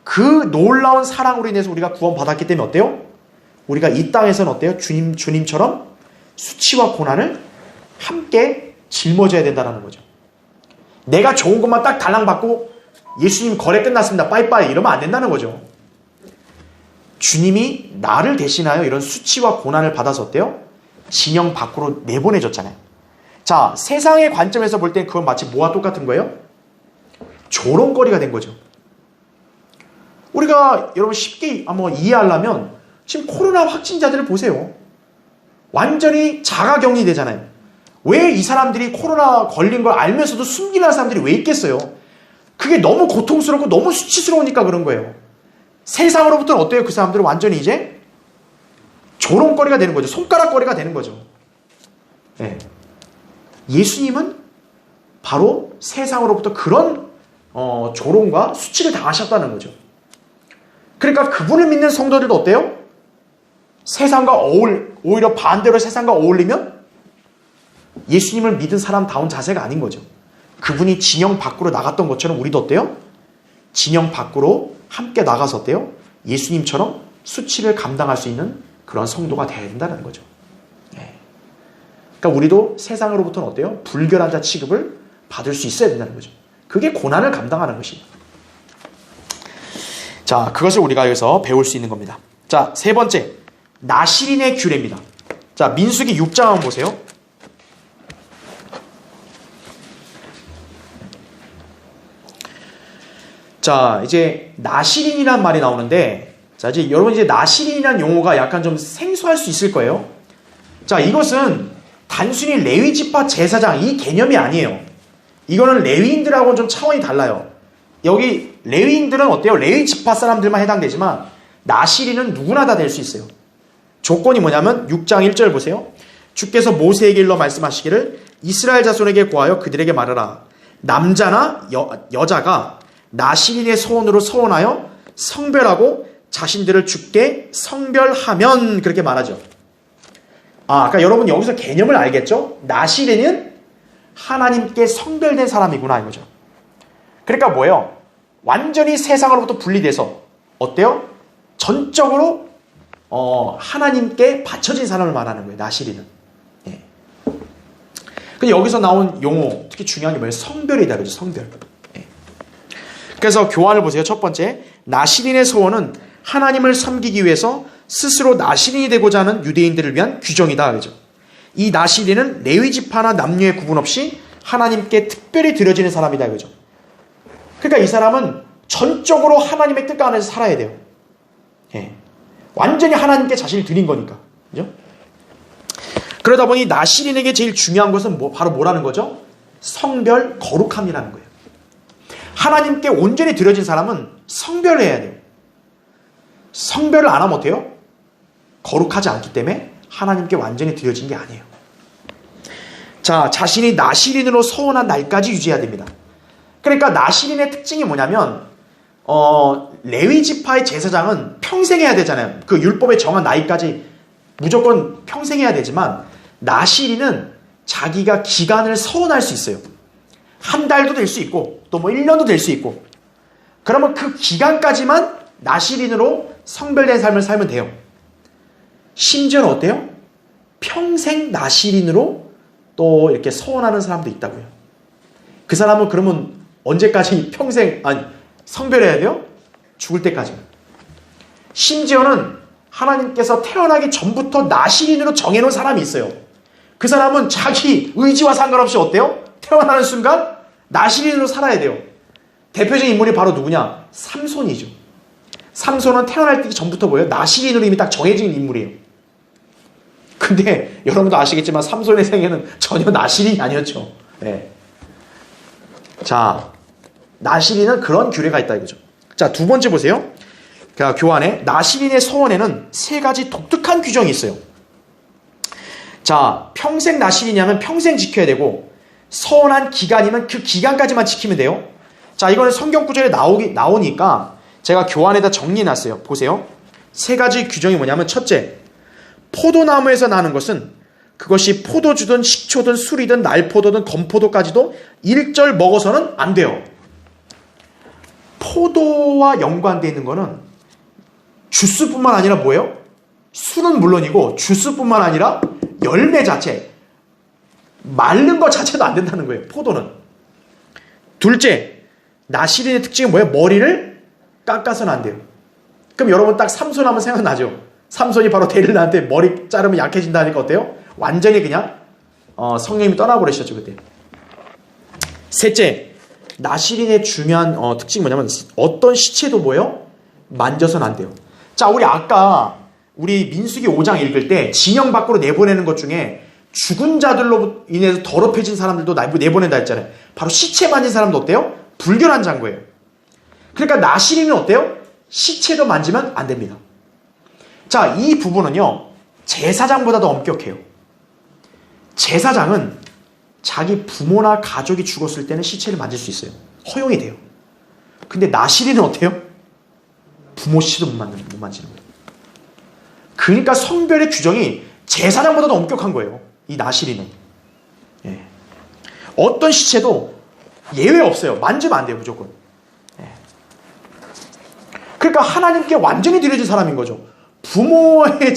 그 놀라운 사랑으로 인해서 우리가 구원받았기 때문에 어때요? 우리가 이 땅에서는 어때요? 주님처럼 수치와 고난을 함께 짊어져야 된다는 거죠. 내가 좋은 것만 딱 달랑받고 예수님 거래 끝났습니다. 빠이빠이 이러면 안 된다는 거죠. 주님이 나를 대신하여 이런 수치와 고난을 받아서 어때요? 진영 밖으로 내보내줬잖아요. 자, 세상의 관점에서 볼 땐 그건 마치 뭐와 똑같은 거예요? 조롱거리가 된 거죠. 우리가 여러분 쉽게 이해하려면 지금 코로나 확진자들을 보세요. 완전히 자가격리 되잖아요. 왜 이 사람들이 코로나 걸린 걸 알면서도 숨기는 사람들이 왜 있겠어요? 그게 너무 고통스럽고 너무 수치스러우니까 그런 거예요. 세상으로부터는 어때요? 그 사람들은 완전히 이제 조롱거리가 되는 거죠. 손가락거리가 되는 거죠. 네. 예수님은 바로 세상으로부터 그런 조롱과 수치를 당하셨다는 거죠. 그러니까 그분을 믿는 성도들도 어때요? 세상과 오히려 반대로 세상과 어울리면 예수님을 믿은 사람다운 자세가 아닌 거죠. 그분이 진영 밖으로 나갔던 것처럼 우리도 어때요? 진영 밖으로 함께 나가서 어때요? 예수님처럼 수치를 감당할 수 있는 그런 성도가 되어야 된다는 거죠. 네. 그러니까 우리도 세상으로부터는 어때요? 불결한 자 취급을 받을 수 있어야 된다는 거죠. 그게 고난을 감당하는 것입니다. 자, 그것을 우리가 여기서 배울 수 있는 겁니다. 자, 세 번째, 나실인의 규례입니다. 자, 민수기 6장 한번 보세요. 자, 이제 나실인이란 말이 나오는데, 자, 이제 여러분 이제 나실인이란 용어가 약간 좀 생소할 수 있을 거예요. 자, 이것은 단순히 레위 지파 제사장 이 개념이 아니에요. 이거는 레위인들하고는 좀 차원이 달라요. 여기 레위인들은 어때요? 레위 지파 사람들만 해당되지만 나실인은 누구나 다 될 수 있어요. 조건이 뭐냐면 6장 1절 보세요. 주께서 모세에게 일러 말씀하시기를 이스라엘 자손에게 고하여 그들에게 말하라. 남자나 여자가 나실인의 소원으로 서원하여 성별하고 자신들을 주께 성별하면 그렇게 말하죠. 그러니까 여러분 여기서 개념을 알겠죠? 나실인은 하나님께 성별된 사람이구나 이거죠. 그러니까 뭐예요? 완전히 세상으로부터 분리돼서 어때요? 전적으로 하나님께 바쳐진 사람을 말하는 거예요. 나실인은. 예. 근데 여기서 나온 용어 특히 중요한 게 뭐예요? 성별이다 그죠? 성별. 예. 그래서 교환을 보세요. 첫 번째, 나실인의 소원은 하나님을 섬기기 위해서 스스로 나실인이 되고자 하는 유대인들을 위한 규정이다 그죠? 이 나실인은 레위 지파나 남녀의 구분 없이 하나님께 특별히 드려지는 사람이다 그죠? 그러니까 이 사람은 전적으로 하나님의 뜻 안에서 살아야 돼요. 예. 완전히 하나님께 자신을 드린 거니까. 그죠? 그러다 보니 나실인에게 제일 중요한 것은 바로 뭐라는 거죠? 성별 거룩함이라는 거예요. 하나님께 온전히 드려진 사람은 성별해야 돼요. 성별을 안 하면 어때요? 거룩하지 않기 때문에 하나님께 완전히 드려진 게 아니에요. 자, 자신이 나실인으로 서원한 날까지 유지해야 됩니다. 그러니까 나실인의 특징이 뭐냐면 레위 지파의 제사장은 평생 해야 되잖아요. 그 율법에 정한 나이까지 무조건 평생 해야 되지만 나시린은 자기가 기간을 서원할 수 있어요. 한 달도 될 수 있고 또 뭐 1년도 될 수 있고, 그러면 그 기간까지만 나시린으로 성별된 삶을 살면 돼요. 심지어는 어때요? 평생 나시린으로 또 이렇게 서원하는 사람도 있다고요. 그 사람은 그러면 언제까지 평생 성별해야 돼요? 죽을 때까지. 심지어는 하나님께서 태어나기 전부터 나시린으로 정해놓은 사람이 있어요. 그 사람은 자기 의지와 상관없이 어때요? 태어나는 순간 나시린으로 살아야 돼요. 대표적인 인물이 바로 누구냐? 삼손이죠. 삼손은 태어날 전부터 뭐예요? 나시린으로 이미 딱 정해진 인물이에요. 근데 여러분도 아시겠지만 삼손의 생애는 전혀 나시린이 아니었죠. 네. 자, 나시린은 그런 규례가 있다 이거죠. 자, 두 번째 보세요. 교환에 나시린의 서원에는 세 가지 독특한 규정이 있어요. 자, 평생 나시린이면 평생 지켜야 되고, 서원한 기간이면 그 기간까지만 지키면 돼요. 자, 이거는 성경 구절에 나오니까 제가 교환에다 정리해놨어요. 보세요. 세 가지 규정이 뭐냐면, 첫째, 포도나무에서 나는 것은 그것이 포도주든 식초든 술이든 날포도든 건포도까지도 일절 먹어서는 안 돼요. 포도와 연관되어 있는 거는 주스뿐만 아니라 뭐예요? 술은 물론이고 주스뿐만 아니라 열매 자체, 마른 것 자체도 안 된다는 거예요. 포도는. 둘째, 나시린의 특징은 뭐예요? 머리를 깎아서는 안 돼요. 그럼 여러분 딱 삼손 하면 생각나죠? 삼손이 바로 데릴라한테 머리 자르면 약해진다니까 어때요? 완전히 그냥 성령님이 떠나버리셨죠 그때. 셋째, 나시린의 중요한 특징이 뭐냐면 어떤 시체도 뭐예요? 만져서는 안 돼요. 자, 우리 아까 민수기 5장 읽을 때 진영 밖으로 내보내는 것 중에 죽은 자들로 인해서 더럽혀진 사람들도 내보낸다 했잖아요. 바로 시체 만진 사람도 어때요? 불결한 자인 거예요. 그러니까 나시린은 어때요? 시체도 만지면 안 됩니다. 자, 이 부분은요, 제사장보다도 엄격해요. 제사장은 자기 부모나 가족이 죽었을 때는 시체를 만질 수 있어요. 허용이 돼요. 근데 나시린은 어때요? 부모 시체도 못 만지는 거예요. 그러니까 성별의 규정이 제사장보다도 엄격한 거예요. 이 나시린은. 예. 어떤 시체도 예외 없어요. 만지면 안 돼요, 무조건. 예. 그러니까 하나님께 완전히 드려진 사람인 거죠. 부모의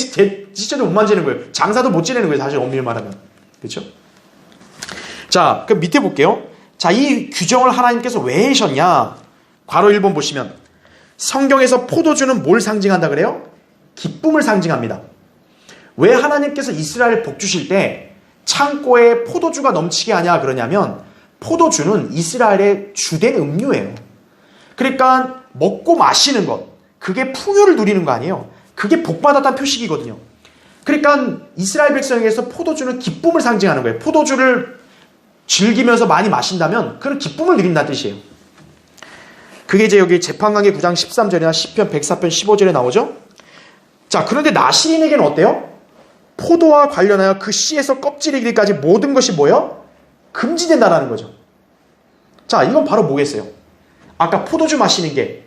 시체도 못 만지는 거예요. 장사도 못 지내는 거예요, 사실 엄밀히 말하면. 그렇죠? 자, 그럼 밑에 볼게요. 자, 이 규정을 하나님께서 왜 하셨냐? 괄호 1번 보시면 성경에서 포도주는 뭘 상징한다 그래요? 기쁨을 상징합니다. 왜 하나님께서 이스라엘 복 주실 때 창고에 포도주가 넘치게 하냐 그러냐면, 포도주는 이스라엘의 주된 음료예요. 그러니까 먹고 마시는 것, 그게 풍요를 누리는 거 아니에요. 그게 복받았다는 표식이거든요. 그러니까 이스라엘 백성에게서 포도주는 기쁨을 상징하는 거예요. 포도주를 즐기면서 많이 마신다면 그런 기쁨을 누린다는 뜻이에요. 그게 이제 여기 재판관계 9장 13절이나 시편 104편 15절에 나오죠. 자, 그런데 나시린에게는 어때요? 포도와 관련하여 그 씨에서 껍질에 이르기까지 모든 것이 뭐예요? 금지된다라는 거죠. 자, 이건 바로 뭐겠어요? 아까 포도주 마시는 게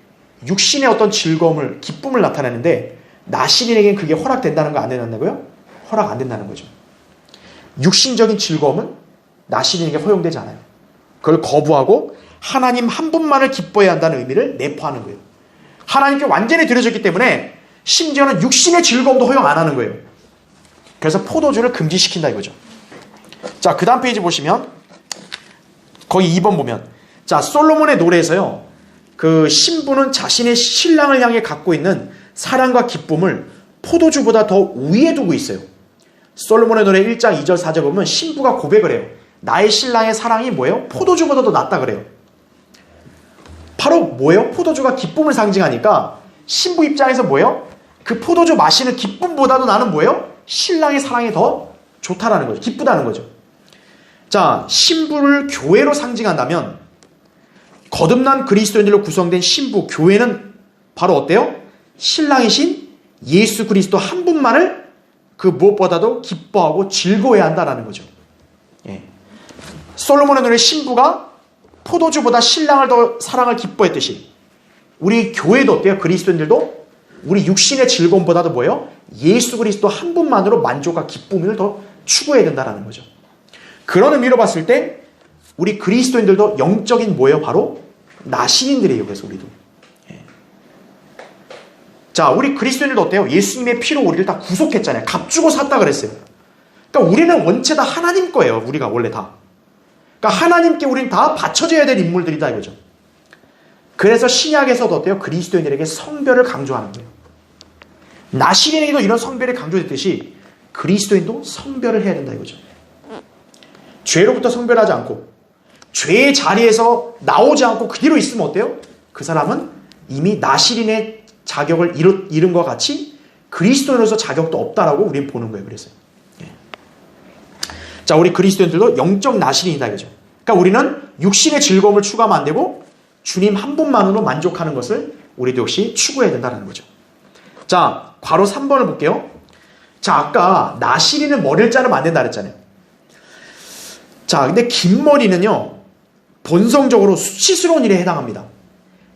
육신의 어떤 즐거움을, 기쁨을 나타내는데 나시린에게는 그게 허락된다는 거 안 된다고요? 허락 안 된다는 거죠. 육신적인 즐거움은 나시린에게 허용되지 않아요. 그걸 거부하고 하나님 한 분만을 기뻐해야 한다는 의미를 내포하는 거예요. 하나님께 완전히 드려졌기 때문에 심지어는 육신의 즐거움도 허용 안 하는 거예요. 그래서 포도주를 금지시킨다 이거죠. 자, 그 다음 페이지 보시면 거기 2번 보면, 자, 솔로몬의 노래에서요, 그 신부는 자신의 신랑을 향해 갖고 있는 사랑과 기쁨을 포도주보다 더 우위에 두고 있어요. 솔로몬의 노래 1장 2절 4절 보면 신부가 고백을 해요. 나의 신랑의 사랑이 뭐예요? 포도주보다도 낫다 그래요. 바로 뭐예요? 포도주가 기쁨을 상징하니까 신부 입장에서 뭐예요? 그 포도주 마시는 기쁨보다도 나는 뭐예요? 신랑의 사랑이 더 좋다라는 거죠. 기쁘다는 거죠. 자, 신부를 교회로 상징한다면 거듭난 그리스도인들로 구성된 신부, 교회는 바로 어때요? 신랑이신 예수 그리스도 한 분만을 그 무엇보다도 기뻐하고 즐거워해야 한다는 거죠. 예. 솔로몬의 노래 신부가 포도주보다 신랑을 더 사랑을 기뻐했듯이 우리 교회도 어때요? 그리스도인들도 우리 육신의 즐거움보다도 뭐예요? 예수 그리스도 한 분만으로 만족과 기쁨을 더 추구해야 된다는 거죠. 그런 의미로 봤을 때 우리 그리스도인들도 영적인 뭐예요? 바로 나시린들이에요. 그래서 우리도. 자, 우리 그리스도인들도 어때요? 예수님의 피로 우리를 다 구속했잖아요. 값 주고 샀다 그랬어요. 그러니까 우리는 원체 다 하나님 거예요. 우리가 원래 다. 그러니까 하나님께 우리는 다 바쳐져야 될 인물들이다 이거죠. 그래서 신약에서도 어때요? 그리스도인들에게 성별을 강조하는 거예요. 나시린에게도 이런 성별이 강조됐듯이 그리스도인도 성별을 해야 된다 이거죠. 죄로부터 성별하지 않고 죄의 자리에서 나오지 않고 그대로 있으면 어때요? 그 사람은 이미 나시린의 자격을 잃은 것 같이 그리스도인으로서 자격도 없다라고 우리는 보는 거예요. 그래서 자, 우리 그리스도인들도 영적 나시린이다 이거죠. 그러니까 우리는 육신의 즐거움을 추구하면 안 되고 주님 한 분만으로 만족하는 것을 우리도 역시 추구해야 된다는 거죠. 자, 괄호 3번을 볼게요. 자, 아까 나시린은 머리를 자르면 안 된다 그랬잖아요. 자, 근데 긴 머리는요 본성적으로 수치스러운 일에 해당합니다.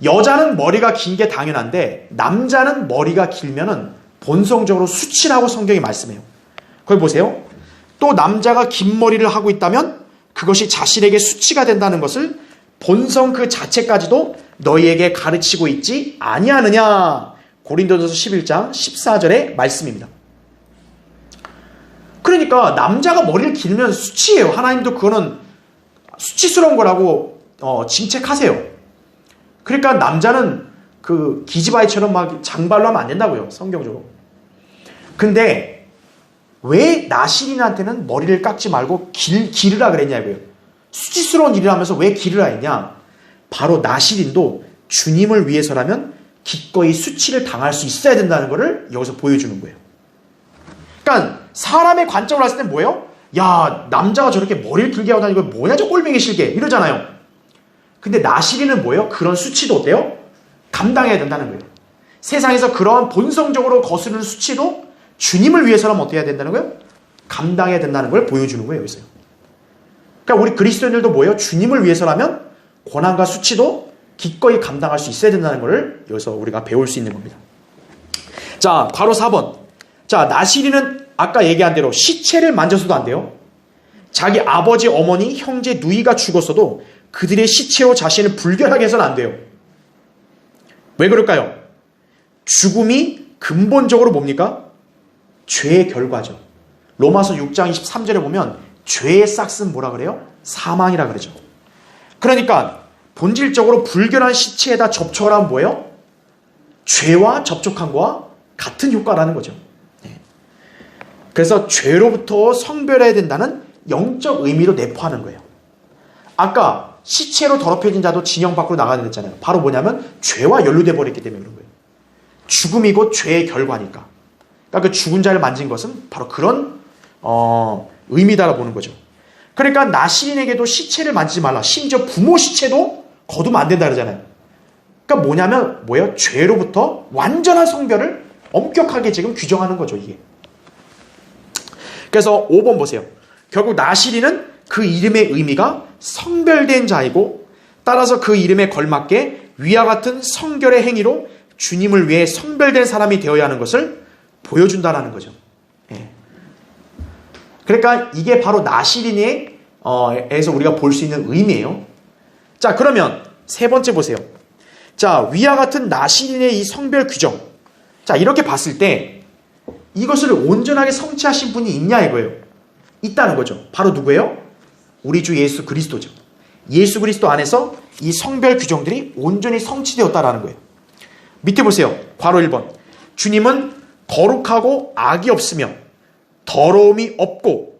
여자는 머리가 긴 게 당연한데 남자는 머리가 길면은 본성적으로 수치라고 성경이 말씀해요. 거기 보세요. 또 남자가 긴 머리를 하고 있다면 그것이 자신에게 수치가 된다는 것을 본성 그 자체까지도 너희에게 가르치고 있지 아니하느냐. 고린도전서 11장 14절의 말씀입니다. 그러니까 남자가 머리를 길면 수치예요. 하나님도 그거는 수치스러운 거라고 징책하세요. 그러니까 남자는 그 기지바이처럼 막 장발로 하면 안 된다고요. 성경적으로. 근데 왜 나시린한테는 머리를 깎지 말고 기르라 그랬냐고요. 수치스러운 일을 하면서 왜 기르라 했냐. 바로 나시린도 주님을 위해서라면 기꺼이 수치를 당할 수 있어야 된다는 것을 여기서 보여주는 거예요. 그러니까 사람의 관점으로 봤을 땐 뭐예요? 야, 남자가 저렇게 머리를 길게 하고 다니고 뭐냐 저 꼴뱅이 실게 이러잖아요. 근데 나시린은 뭐예요? 그런 수치도 어때요? 감당해야 된다는 거예요. 세상에서 그런 본성적으로 거스르는 수치도 주님을 위해서라면 어떻게 해야 된다는 거예요? 감당해야 된다는 걸 보여주는 거예요. 여기서요. 그러니까 우리 그리스도인들도 뭐예요? 주님을 위해서라면 고난과 수치도 기꺼이 감당할 수 있어야 된다는 걸 여기서 우리가 배울 수 있는 겁니다. 자, 괄호 4번. 자, 나시린은 아까 얘기한 대로 시체를 만져서도 안 돼요. 자기 아버지, 어머니, 형제, 누이가 죽었어도 그들의 시체로 자신을 불결하게 해서는 안 돼요. 왜 그럴까요? 죽음이 근본적으로 뭡니까? 죄의 결과죠. 로마서 6장 23절에 보면 죄의 싹은 뭐라 그래요? 사망이라 그러죠. 그러니까 본질적으로 불결한 시체에다 접촉을 하면 뭐예요? 죄와 접촉한 거와 같은 효과라는 거죠. 그래서 죄로부터 성별해야 된다는 영적 의미로 내포하는 거예요. 아까 시체로 더럽혀진 자도 진영 밖으로 나가야 됐잖아요. 바로 뭐냐면 죄와 연루돼 버렸기 때문에 그런 거예요. 죽음이 곧 죄의 결과니까. 그러니까 그 죽은 자를 만진 것은 바로 그런 의미다라고 보는 거죠. 그러니까 나시린에게도 시체를 만지지 말라. 심지어 부모 시체도 거두면 안 된다 그러잖아요. 그러니까 뭐냐면 뭐예요? 죄로부터 완전한 성별을 엄격하게 지금 규정하는 거죠, 이게. 그래서 5번 보세요. 결국 나시린은 그 이름의 의미가 성별된 자이고 따라서 그 이름에 걸맞게 위와 같은 성결의 행위로 주님을 위해 성별된 사람이 되어야 하는 것을 보여준다는 거죠. 그러니까 이게 바로 나시린에서 우리가 볼 수 있는 의미예요. 자, 그러면 세 번째 보세요. 자, 위와 같은 나시린의 이 성별 규정. 자, 이렇게 봤을 때 이것을 온전하게 성취하신 분이 있냐 이거예요. 있다는 거죠. 바로 누구예요? 우리 주 예수 그리스도죠. 예수 그리스도 안에서 이 성별 규정들이 온전히 성취되었다라는 거예요. 밑에 보세요. 괄호 1번. 주님은 거룩하고 악이 없으며 더러움이 없고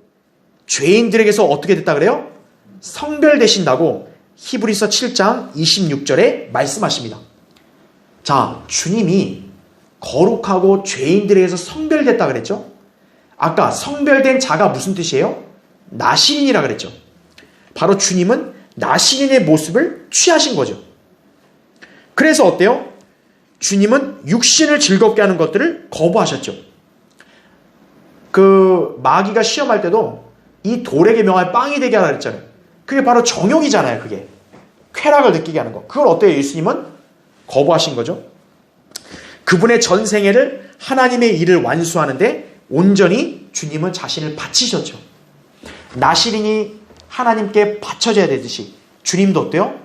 죄인들에게서 어떻게 됐다 그래요? 성별되신다고 히브리서 7장 26절에 말씀하십니다. 자, 주님이 거룩하고 죄인들에게서 성별됐다 그랬죠? 아까 성별된 자가 무슨 뜻이에요? 나시린이라 그랬죠. 바로 주님은 나시린의 모습을 취하신 거죠. 그래서 어때요? 주님은 육신을 즐겁게 하는 것들을 거부하셨죠. 그 마귀가 시험할 때도 이 돌에게 명할 빵이 되게 하라 그랬잖아요. 그게 바로 정욕이잖아요. 그게 쾌락을 느끼게 하는 거. 그걸 어때요? 예수님은 거부하신 거죠. 그분의 전생애를 하나님의 일을 완수하는데 온전히 주님은 자신을 바치셨죠. 나시린이 하나님께 바쳐져야 되듯이 주님도 어때요?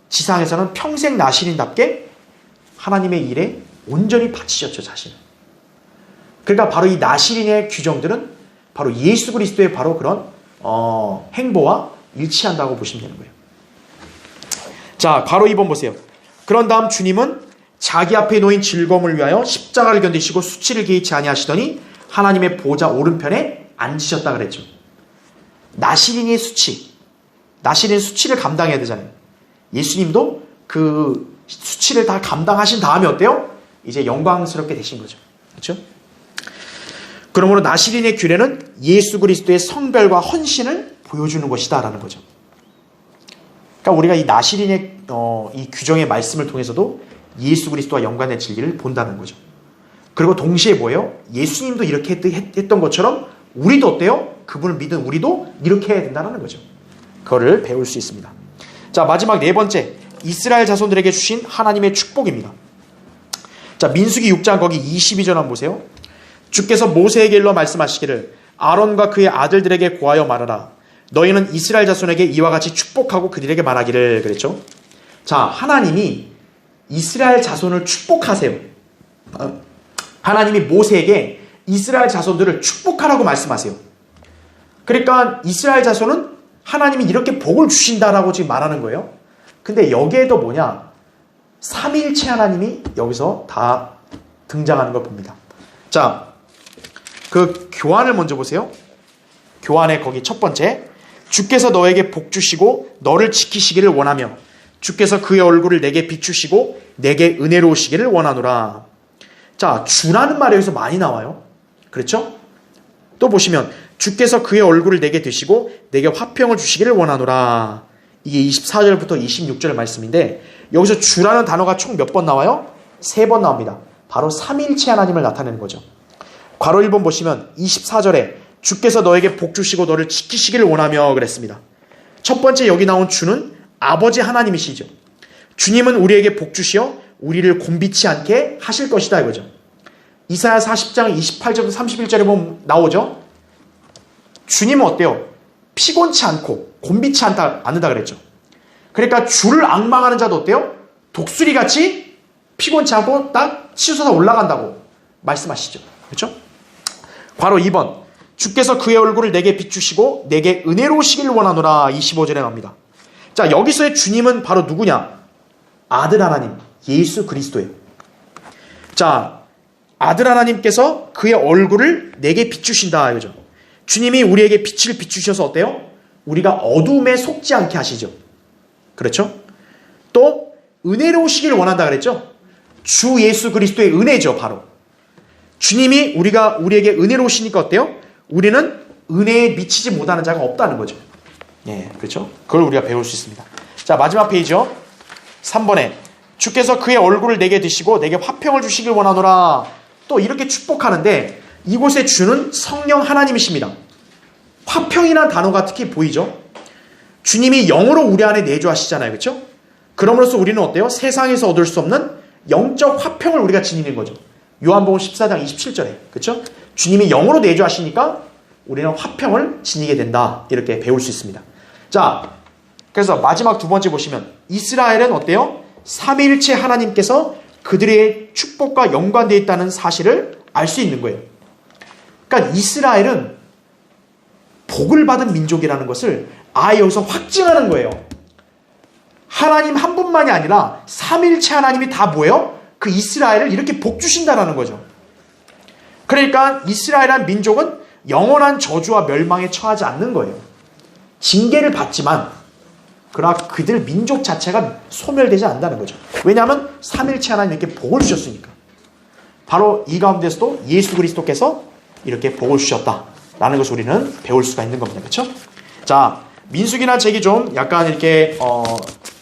지상에서는 평생 나시린답게 하나님의 일에 온전히 바치셨죠, 자신을. 그러니까 바로 이 나시린의 규정들은 바로 예수 그리스도의 바로 그런 행보와 일치한다고 보시면 되는 거예요. 자, 바로 2번 보세요. 그런 다음 주님은 자기 앞에 놓인 즐거움을 위하여 십자가를 견디시고 수치를 개의치 아니하시더니 하나님의 보좌 오른편에 앉으셨다 그랬죠. 나시린의 수치, 나시린 수치를 감당해야 되잖아요. 예수님도 그 수치를 다 감당하신 다음에 어때요? 이제 영광스럽게 되신 거죠. 그렇죠? 그러므로 나시린의 규례는 예수 그리스도의 성별과 헌신을 보여주는 것이다라는 거죠. 그러니까 우리가 이 나시린의 이 규정의 말씀을 통해서도 예수 그리스도와 연관된 진리를 본다는 거죠. 그리고 동시에 뭐예요? 예수님도 이렇게 했던 것처럼 우리도 어때요? 그분을 믿은 우리도 이렇게 해야 된다는 거죠. 그거를 배울 수 있습니다. 자, 마지막 네 번째, 이스라엘 자손들에게 주신 하나님의 축복입니다. 자, 민수기 6장 거기 22절 한번 보세요. 주께서 모세에게 일러 말씀하시기를 아론과 그의 아들들에게 고하여 말하라. 너희는 이스라엘 자손에게 이와 같이 축복하고 그들에게 말하기를 그랬죠. 자, 하나님이 이스라엘 자손을 축복하세요. 하나님이 모세에게 이스라엘 자손들을 축복하라고 말씀하세요. 그러니까 이스라엘 자손은 하나님이 이렇게 복을 주신다라고 지금 말하는 거예요. 근데 여기에도 뭐냐? 삼위일체 하나님이 여기서 다 등장하는 걸 봅니다. 자, 그 교환을 먼저 보세요. 교환의 거기 첫 번째, 주께서 너에게 복 주시고 너를 지키시기를 원하며 주께서 그의 얼굴을 내게 비추시고 내게 은혜로우시기를 원하노라. 자, 주라는 말이 여기서 많이 나와요. 그렇죠? 또 보시면 주께서 그의 얼굴을 내게 드시고 내게 화평을 주시기를 원하노라. 이게 24절부터 26절 말씀인데 여기서 주라는 단어가 총 몇 번 나와요? 3번 나옵니다. 바로 삼위일체 하나님을 나타내는 거죠. 괄호 1번 보시면 24절에 주께서 너에게 복 주시고 너를 지키시기를 원하며 그랬습니다. 첫 번째 여기 나온 주는 아버지 하나님이시죠. 주님은 우리에게 복 주시어 우리를 곤비치 않게 하실 것이다 이거죠. 이사야 40장 28절부터 31절에 보면 나오죠. 주님은 어때요? 피곤치 않고 곤비치 않는다 그랬죠. 그러니까 주를 앙망하는 자도 어때요? 독수리같이 피곤치 않고 딱 치솟아 올라간다고 말씀하시죠. 그렇죠? 바로 2번, 주께서 그의 얼굴을 내게 비추시고 내게 은혜로우시기를 원하노라. 25절에 나옵니다. 자, 여기서의 주님은 바로 누구냐? 아들 하나님, 예수 그리스도예요. 자, 아들 하나님께서 그의 얼굴을 내게 비추신다 이거죠. 주님이 우리에게 빛을 비추셔서 어때요? 우리가 어둠에 속지 않게 하시죠. 그렇죠? 또 은혜로우시기를 원한다 그랬죠? 주 예수 그리스도의 은혜죠, 바로. 주님이 우리에게 은혜로우시니까 어때요? 우리는 은혜에 미치지 못하는 자가 없다는 거죠. 예, 그렇죠? 그걸 우리가 배울 수 있습니다. 자, 마지막 페이지요. 3번에 주께서 그의 얼굴을 내게 드시고 내게 화평을 주시길 원하노라. 또 이렇게 축복하는데 이곳에 주는 성령 하나님이십니다. 화평이라는 단어가 특히 보이죠? 주님이 영으로 우리 안에 내주하시잖아요. 그렇죠? 그럼으로써 우리는 어때요? 세상에서 얻을 수 없는 영적 화평을 우리가 지니는 거죠. 요한복음 14장 27절에. 그렇죠? 주님이 영으로 내주하시니까 우리는 화평을 지니게 된다. 이렇게 배울 수 있습니다. 자, 그래서 마지막 두 번째 보시면 이스라엘은 어때요? 삼위일체 하나님께서 그들의 축복과 연관되어 있다는 사실을 알 수 있는 거예요. 그러니까 이스라엘은 복을 받은 민족이라는 것을 아예 여기서 확증하는 거예요. 하나님 한 분만이 아니라 삼위일체 하나님이 다 뭐예요? 그 이스라엘을 이렇게 복 주신다는 거죠. 그러니까 이스라엘이라는 민족은 영원한 저주와 멸망에 처하지 않는 거예요. 징계를 받지만 그러나 그들 민족 자체가 소멸되지 않는다는 거죠. 왜냐하면 삼위일체 하나님께 복을 주셨으니까. 바로 이 가운데서도 예수 그리스도께서 이렇게 복을 주셨다라는 것을 우리는 배울 수가 있는 겁니다. 그렇죠? 자, 민수기나 책이 좀 약간 이렇게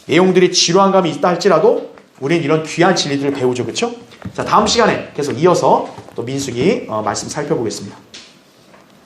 내용들이 지루한 감이 있다 할지라도 우리는 이런 귀한 진리들을 배우죠. 그렇죠? 자, 다음 시간에 계속 이어서 또 민수기 말씀 살펴보겠습니다.